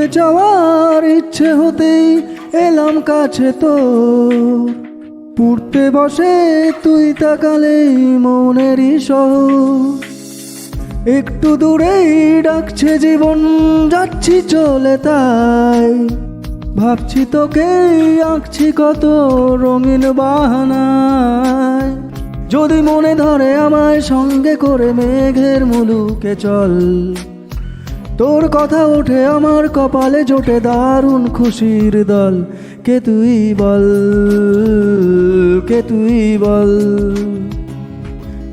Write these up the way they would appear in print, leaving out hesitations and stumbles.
শুনতে চাওয়ার ইচ্ছে হতেই এলাম কাছে তোর। পড়তে বসে তুই তাকালেই মনেরই শহর। একটু দূরেই ডাকছে জীবন, যাচ্ছি চলে তাই ভাবছি তোকেই আঁকছি কত রঙিন বাহানায়। যদি মনে ধরে আমায় সঙ্গে করে মেঘের মুলুকে চল, তোর কথা ওঠে আমার কপালে জোটে দারুণ খুশির দল। কে তুই বল, কে তুই বল,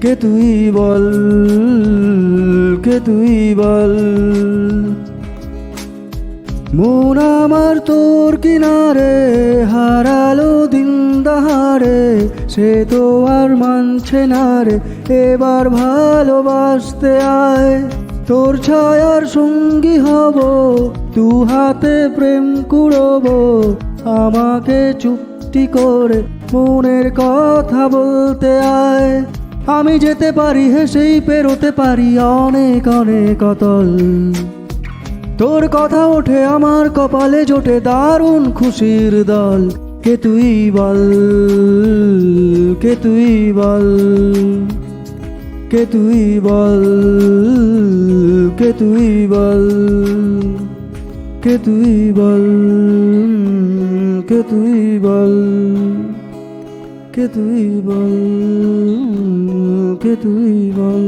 কে তুই বল, কে তুই বল। মন আমার তোর কিনারে হারালো দিন দাহারে, সে তো আর মানছে না রে এবার ভালোবাসতে আয়। তোর ছায়ার সঙ্গী হব, দু হাতে প্রেম কুড়ব, আমাকে চুপটি করে মনের কথা বলতে আয়। আমি যেতে পারি হেসেই পেরোতে পারি অনেক অনেক অতল। তোর কথা ওঠে আমার কপালে জোটে দারুণ খুশির দল। কে তুই বল, কে তুই বল, কে তুই বল, কে তুই বল, কে তুই বল, কে তুই বল, কে তুই বল, কে তুই বল।